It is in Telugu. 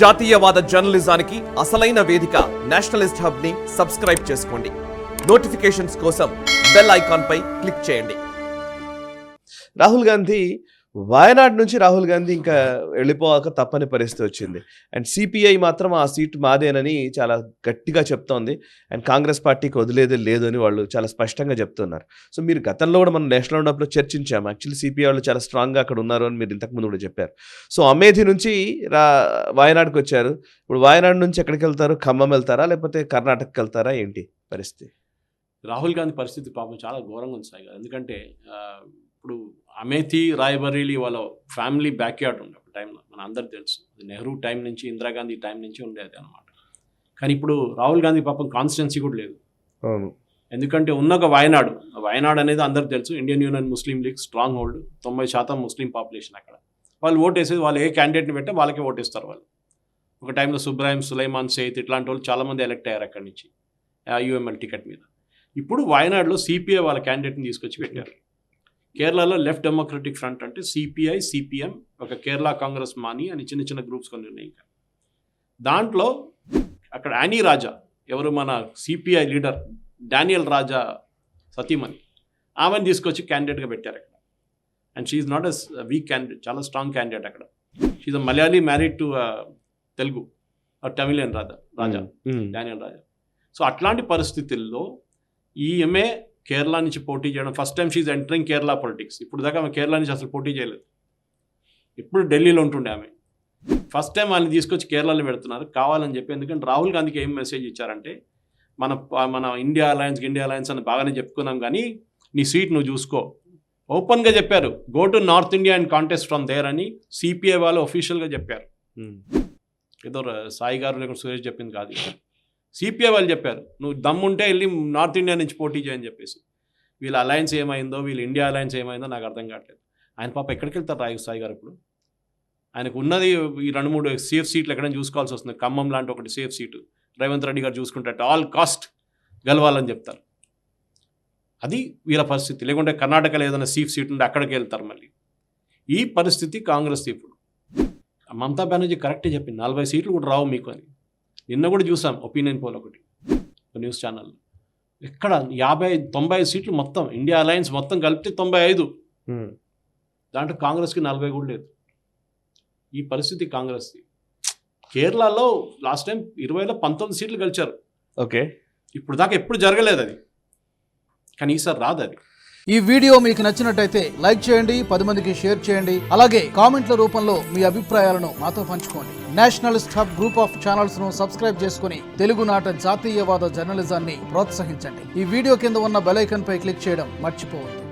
జాతీయవాద జర్నలిజానికి అసలైన వేదిక నేషనలిస్ట్ హబ్ ని సబ్స్క్రైబ్ చేసుకోండి. నోటిఫికేషన్స్ కోసం బెల్ ఐకాన్ పై క్లిక్ చేయండి. రాహుల్ గాంధీ వయనాడ్ నుంచి ఇంకా వెళ్ళిపోవాక తప్పని పరిస్థితి వచ్చింది. అండ్ సిపిఐ మాత్రం ఆ సీటు మాదేనని చాలా గట్టిగా చెప్తోంది. అండ్ కాంగ్రెస్ పార్టీకి వదిలేదే లేదు అని వాళ్ళు చాలా స్పష్టంగా చెప్తున్నారు. సో మీరు గతంలో కూడా మనం నేషనల్ రౌండప్లో చర్చించాము. యాక్చువల్లీ సిపిఐ వాళ్ళు చాలా స్ట్రాంగ్గా అక్కడ ఉన్నారు అని మీరు ఇంతకుముందు కూడా చెప్పారు. సో అమేథీ నుంచి వయనాడ్కి వచ్చారు. ఇప్పుడు వయనాడ్ నుంచి ఎక్కడికి వెళ్తారు? ఖమ్మం వెళ్తారా లేకపోతే కర్ణాటకకి వెళ్తారా? ఏంటి పరిస్థితి? రాహుల్ గాంధీ పరిస్థితి పాపం చాలా ఘోరంగా ఉంది సాయి గారు. ఎందుకంటే ఇప్పుడు అమేథీ, రాయ్బరేలీ వాళ్ళ ఫ్యామిలీ బ్యాక్యార్డ్ ఉండే ఒక టైంలో మన అందరికి తెలుసు. నెహ్రూ టైం నుంచి, ఇందిరాగాంధీ టైం నుంచి ఉండేది అనమాట. కానీ ఇప్పుడు రాహుల్ గాంధీ పాపం కాన్స్టిట్యున్సీ కూడా లేదు. ఎందుకంటే ఉన్న ఒక వయనాడ్ అనేది అందరికి తెలుసు. Indian Union Muslim League strong hold, 90% Muslim population అక్కడ. వాళ్ళు ఓటేసేది వాళ్ళు ఏ క్యాండిడేట్ని పెట్టే వాళ్ళకే ఓటేస్తారు వాళ్ళు. ఒక టైంలో సుబ్రాహిం సులైమాన్ సెయిత్ ఇట్లాంటి వాళ్ళు చాలామంది ఎలక్ట్ అయ్యారు అక్కడి నుంచి యూఎంఎల్ టికెట్ మీద. ఇప్పుడు వయనాడ్లో సిపిఐ వాళ్ళ క్యాండిడేట్ని తీసుకొచ్చి పెట్టారు. కేరళలో లెఫ్ట్ డెమోక్రటిక్ ఫ్రంట్ అంటే సిపిఐ, సిపిఎం, ఒక కేరళ కాంగ్రెస్ మాని అని చిన్న చిన్న గ్రూప్స్ కొన్ని ఉన్నాయి. ఇంకా దాంట్లో అక్కడ యానీ రాజా, ఎవరు మన సిపిఐ లీడర్ డానియల్ రాజా సతీమణి, ఆమెను తీసుకొచ్చి క్యాండిడేట్గా పెట్టారు అక్కడ. And she's not a weak candidate, చాలా స్ట్రాంగ్ క్యాండిడేట్ అక్కడ. She's a Malayali married to Telugu Tamilian Raja Daniel Raja. So అట్లాంటి పరిస్థితుల్లో ఈమె కేరళ నుంచి పోటీ చేయడం first time she's entering Kerala politics. ఇప్పుడు దాకా ఆమె కేరళ నుంచి అసలు పోటీ చేయలేదు. ఇప్పుడు ఢిల్లీలో ఉంటుండే ఆమె. ఫస్ట్ టైం వాళ్ళని తీసుకొచ్చి కేరళలో పెడుతున్నారు కావాలని చెప్పి. ఎందుకంటే రాహుల్ గాంధీకి ఏం మెసేజ్ ఇచ్చారంటే మన ఇండియా అలయన్స్ అని బాగానే చెప్పుకున్నాం, కానీ నీ సీట్ నువ్వు చూసుకో. ఓపెన్గా చెప్పారు, go to north India and contest from there అని సిపిఐ వాళ్ళు ఒఫీషియల్గా చెప్పారు. ఏదో సాయి గారు లేకుండా సురేష్ చెప్పింది కాదు, సిపిఐ వాళ్ళు చెప్పారు. నువ్వు దమ్ముంటే వెళ్ళి నార్త్ ఇండియా నుంచి పోటీ చేయని చెప్పేసి. వీళ్ళ అలయన్స్ ఏమైందో, వీళ్ళ ఇండియా అలయన్స్ ఏమైందో నాకు అర్థం కావట్లేదు. ఆయన పాప ఎక్కడికి వెళ్తారు సాయి గారు? ఇప్పుడు ఆయనకు ఉన్నది ఈ 2-3 సేఫ్ సీట్లు ఎక్కడైనా చూసుకోవాల్సి వస్తుంది. ఖమ్మం లాంటి ఒకటి సేఫ్ సీటు రేవంత్ రెడ్డి గారు చూసుకుంటే ఆల్ కాస్ట్ గెలవాలని చెప్తారు. అది వీళ్ళ పరిస్థితి. లేకుంటే కర్ణాటకలో ఏదైనా సేఫ్ సీట్ ఉంటే అక్కడికి వెళ్తారు మళ్ళీ. ఈ పరిస్థితి కాంగ్రెస్. ఇప్పుడు మమతా బెనర్జీ కరెక్టే చెప్పింది, 40 సీట్లు కూడా రావు మీకు అని. నిన్న కూడా చూసాం ఒపీనియన్ పోల్ ఒకటి న్యూస్ ఛానల్. ఎక్కడ 50-90 సీట్లు మొత్తం ఇండియా అలయన్స్ మొత్తం కలిపితే 95. దాంట్లో కాంగ్రెస్కి 40 కూడా లేదు. ఈ పరిస్థితి కాంగ్రెస్ది. కేరళలో లాస్ట్ టైం 20లో 19 సీట్లు గెలిచారు. ఓకే, ఇప్పుడు దాకా ఎప్పుడు జరగలేదు అది, కానీ ఈసారి రాదు అది. ఈ వీడియో మీకు నచ్చినట్టయితే లైక్ చేయండి, 10 మందికి షేర్ చేయండి. అలాగే కామెంట్ల రూపంలో మీ అభిప్రాయాలను మాతో పంచుకోండి. Nationalist hub group of channels ను సబ్స్క్రైబ్ చేసుకుని తెలుగునాట జాతీయవాద జర్నలిజాన్ని ప్రోత్సహించండి. ఈ వీడియో కింద ఉన్న బెల్ ఐకాన్ పై క్లిక్ చేయడం మర్చిపోవద్దు.